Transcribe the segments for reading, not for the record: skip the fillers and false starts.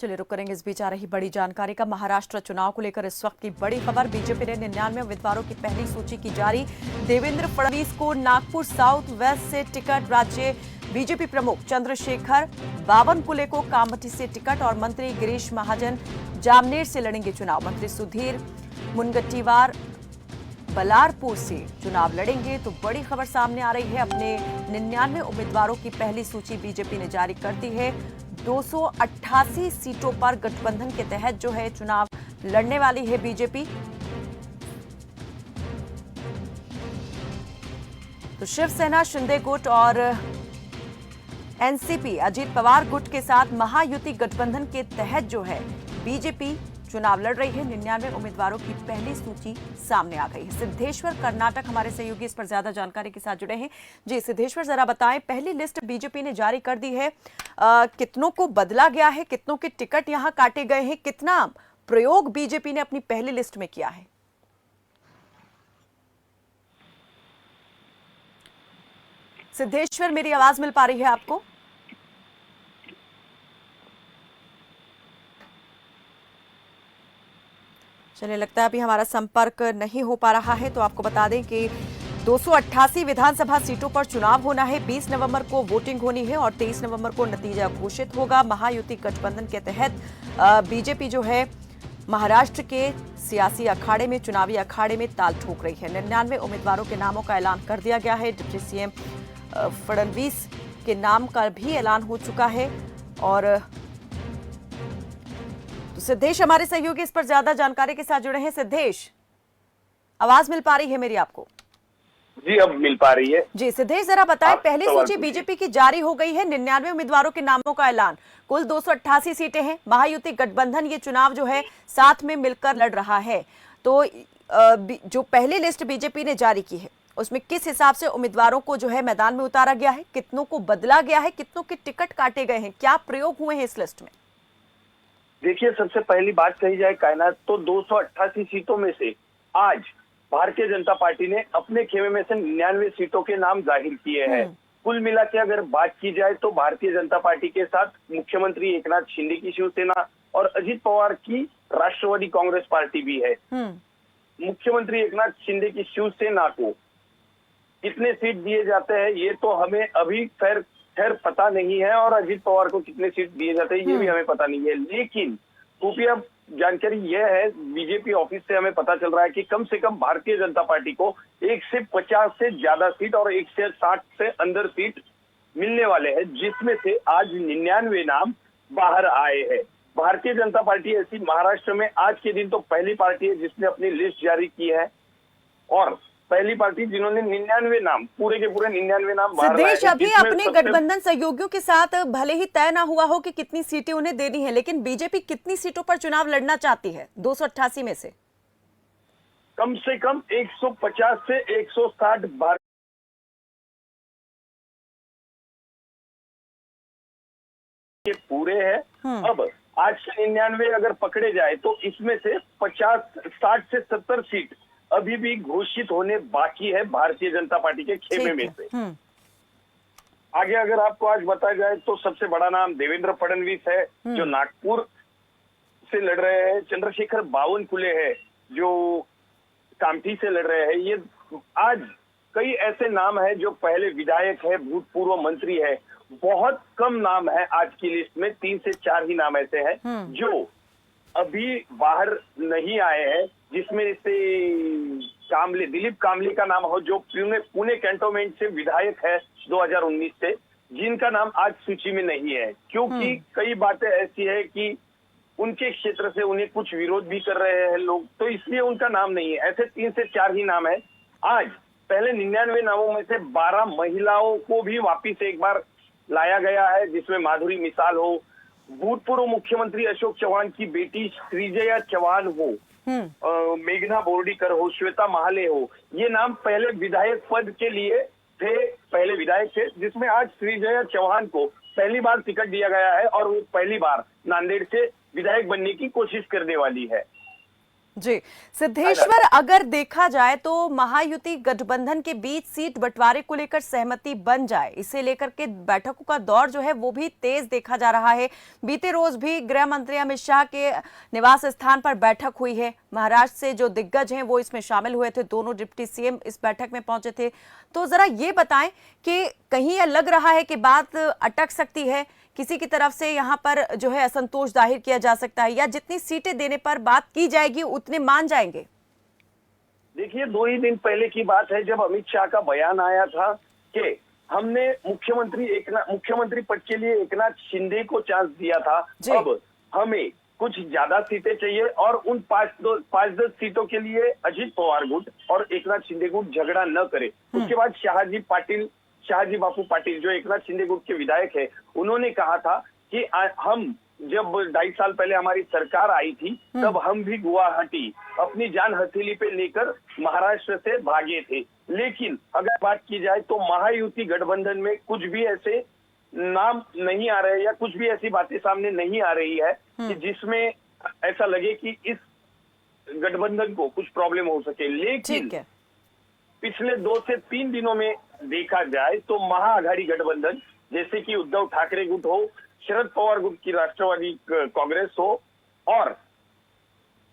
चलिए रुक करेंगे इस बीच आ रही बड़ी जानकारी का। महाराष्ट्र चुनाव को लेकर इस वक्त की बड़ी खबर। बीजेपी ने 99 उम्मीदवारों की पहली सूची की जारी। देवेंद्र फडणवीस को नागपुर साउथ वेस्ट से टिकट, राज्य बीजेपी प्रमुख चंद्रशेखर बावनकुले को कामठी से टिकट और मंत्री गिरीश महाजन जामनेर से लड़ेंगे चुनाव। मंत्री सुधीर मुनगंटीवार बलारपुर से चुनाव लड़ेंगे। तो बड़ी खबर सामने आ रही है। अपने 99 उम्मीदवारों की पहली सूची बीजेपी ने जारी कर दी है। 288 सीटों पर गठबंधन के तहत जो है चुनाव लड़ने वाली है बीजेपी। तो शिवसेना शिंदे गुट और एनसीपी अजीत पवार गुट के साथ महायुति गठबंधन के तहत जो है बीजेपी चुनाव लड़ रही है। 99 उम्मीदवारों की पहली सूची सामने आ गई है। सिद्धेश्वर कर्नाटक हमारे सहयोगी इस पर ज्यादा जानकारी के साथ जुड़े हैं। जी सिद्धेश्वर, जरा बताएं, पहली लिस्ट बीजेपी ने जारी कर दी है, कितनों को बदला गया है, कितनों के टिकट यहां काटे गए हैं, कितना प्रयोग बीजेपी ने अपनी पहली लिस्ट में किया है? सिद्धेश्वर, मेरी आवाज मिल पा रही है आपको? चलिए, लगता है अभी हमारा संपर्क नहीं हो पा रहा है। तो आपको बता दें कि 288 विधानसभा सीटों पर चुनाव होना है। 20 नवंबर को वोटिंग होनी है और 23 नवंबर को नतीजा घोषित होगा। महायुति गठबंधन के तहत बीजेपी जो है महाराष्ट्र के सियासी अखाड़े में, चुनावी अखाड़े में ताल ठोक रही है। 99 उम्मीदवारों के नामों का ऐलान कर दिया गया है। डिप्टी सीएम फडणवीस के नाम का भी ऐलान हो चुका है। और तो सिद्धेश हमारे सहयोगी इस पर ज्यादा जानकारी के साथ जुड़े हैं। सिद्धेश, आवाज मिल पा रही है मेरी आपको? जी, अब मिल पा रही है। जी सिद्धेश, जरा बताएं, पहली सूची बीजेपी की जारी हो गई है। 99 उम्मीदवारों के नामों का ऐलान, कुल 288 सीटें हैं। महायुति गठबंधन ये चुनाव जो है साथ में मिलकर लड़ रहा है। तो जो पहली लिस्ट बीजेपी ने जारी की है उसमें किस हिसाब से उम्मीदवारों को जो है मैदान में उतारा गया है, कितनों को बदला गया है, कितनों के टिकट काटे गए हैं, क्या प्रयोग हुए हैं इस लिस्ट में? देखिए, सबसे पहली बात कही जाए कायनात, तो 288 सीटों में से आज भारतीय जनता पार्टी ने अपने खेमे में से 99 सीटों के नाम जाहिर किए हैं। कुल मिला के अगर बात की जाए तो भारतीय जनता पार्टी के साथ मुख्यमंत्री एकनाथ शिंदे की शिवसेना और अजित पवार की राष्ट्रवादी कांग्रेस पार्टी भी है। मुख्यमंत्री एकनाथ शिंदे की शिवसेना को कितने सीट दिए जाते हैं ये तो हमें अभी खैर पता नहीं है, और अजित पवार को कितने सीट दिए जाते हैं ये भी हमें पता नहीं है। लेकिन खुफिया जानकारी यह है, बीजेपी ऑफिस से हमें पता चल रहा है कि कम से कम भारतीय जनता पार्टी को 150 से ज्यादा सीट और 160 से अंदर सीट मिलने वाले हैं, जिसमें से आज 99 नाम बाहर आए हैं। भारतीय जनता पार्टी ऐसी महाराष्ट्र में आज के दिन तो पहली पार्टी है जिसने अपनी लिस्ट जारी की है, और पहली पार्टी जिन्होंने 99 नाम, पूरे के पूरे 99 नाम बाहर लाए हैं। सिद्धेश, अभी अपने गठबंधन सहयोगियों के साथ भले ही तय ना हुआ हो कि कितनी सीटें उन्हें देनी है, लेकिन बीजेपी कितनी सीटों पर चुनाव लड़ना चाहती है 288 में से? कम से कम 150 से 160 बार के पूरे हैं। अब आज के 99 अगर पकड़े जाए तो इसमें से 60 से 70 सीट अभी भी घोषित होने बाकी है भारतीय जनता पार्टी के खेमे में से। आगे अगर आपको आज बताया जाए तो सबसे बड़ा नाम देवेंद्र फडणवीस है जो नागपुर से लड़ रहे हैं। चंद्रशेखर बावनकुले है जो कामठी से लड़ रहे हैं। ये आज कई ऐसे नाम है जो पहले विधायक है, भूतपूर्व मंत्री है। बहुत कम नाम है आज की लिस्ट में, 3 से 4 ही नाम ऐसे हैं जो अभी बाहर नहीं आए हैं, जिसमें से दिलीप कामली का नाम हो जो पुणे कैंटोनमेंट से विधायक है 2019 से, जिनका नाम आज सूची में नहीं है, क्योंकि कई बातें ऐसी है कि उनके क्षेत्र से उन्हें कुछ विरोध भी कर रहे हैं लोग, तो इसलिए उनका नाम नहीं है। ऐसे 3 से 4 ही नाम है। आज पहले 99 नामों में से 12 महिलाओं को भी वापिस एक बार लाया गया है, जिसमें माधुरी मिसाल हो, भूतपूर्व मुख्यमंत्री अशोक चौहान की बेटी श्रीजया चौहान हो, मेघना बोर्डीकर हो, श्वेता महाले हो। ये नाम पहले विधायक पद के लिए थे, पहले विधायक थे, जिसमें आज श्रीजया चौहान को पहली बार टिकट दिया गया है और वो पहली बार नांदेड़ से विधायक बनने की कोशिश करने वाली है। जी सिद्धेश्वर, अगर देखा जाए तो महायुति गठबंधन के बीच सीट बंटवारे को लेकर सहमति बन जाए, इसे लेकर के बैठकों का दौर जो है वो भी तेज देखा जा रहा है। बीते रोज भी गृह मंत्री अमित शाह के निवास स्थान पर बैठक हुई है। महाराष्ट्र से जो दिग्गज हैं वो इसमें शामिल हुए थे, दोनों डिप्टी सीएम इस बैठक में पहुंचे थे। तो जरा ये बताएं कि कहीं यह लग रहा है कि बात अटक सकती है, किसी की तरफ से यहाँ पर जो है असंतोष जाहिर किया जा सकता है, या जितनी सीटें देने पर बात की जाएगी उतने मान जाएंगे? देखिए, 2 ही दिन पहले की बात है जब अमित शाह का बयान आया था कि हमने मुख्यमंत्री पद के लिए एकनाथ शिंदे को चांस दिया था, अब हमें कुछ ज्यादा सीटें चाहिए और उन 5-10 सीटों के लिए अजित पवार गुट और एकनाथ शिंदे गुट झगड़ा न करे। उसके बाद शाहजी बापू पाटिल जो एकनाथ शिंदे गुट के विधायक है, उन्होंने कहा था कि हम जब 2.5 साल पहले हमारी सरकार आई थी तब हम भी गुवाहाटी अपनी जान हथेली पे लेकर महाराष्ट्र से भागे थे। लेकिन अगर बात की जाए तो महायुति गठबंधन में कुछ भी ऐसे नाम नहीं आ रहे या कुछ भी ऐसी बातें सामने नहीं आ रही है कि जिसमें ऐसा लगे कि इस गठबंधन को कुछ प्रॉब्लम हो सके। लेकिन पिछले 2 से 3 दिनों में देखा जाए तो महाआघाड़ी गठबंधन, जैसे कि उद्धव ठाकरे गुट हो, शरद पवार गुट की राष्ट्रवादी कांग्रेस हो और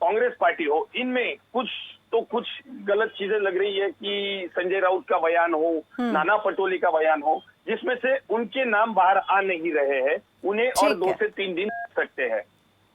कांग्रेस पार्टी हो, इनमें कुछ गलत चीजें लग रही है कि संजय राउत का बयान हो, नाना पटोले का बयान हो, जिसमें से उनके नाम बाहर आ नहीं रहे हैं। उन्हें और 2 से 3 दिन लग सकते हैं।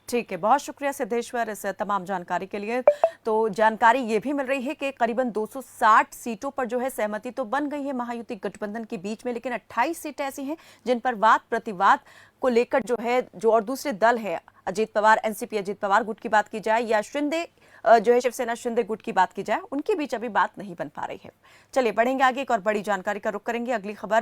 ठीक है, बहुत शुक्रिया सिद्धेश्वर इस तमाम जानकारी के लिए। तो जानकारी ये भी मिल रही है कि करीबन 260 सीटों पर जो है सहमति तो बन गई है महायुति गठबंधन के बीच में, लेकिन 28 सीटें ऐसी हैं जिन पर वाद प्रतिवाद को लेकर जो है जो और दूसरे दल है, अजीत पवार एनसीपी अजीत पवार गुट की बात की जाए या शिंदे जो है शिवसेना शिंदे गुट की बात की जाए, उनके बीच अभी बात नहीं बन पा रही है। चलिए बढ़ेंगे आगे, एक और बड़ी जानकारी का रुख करेंगे। अगली खबर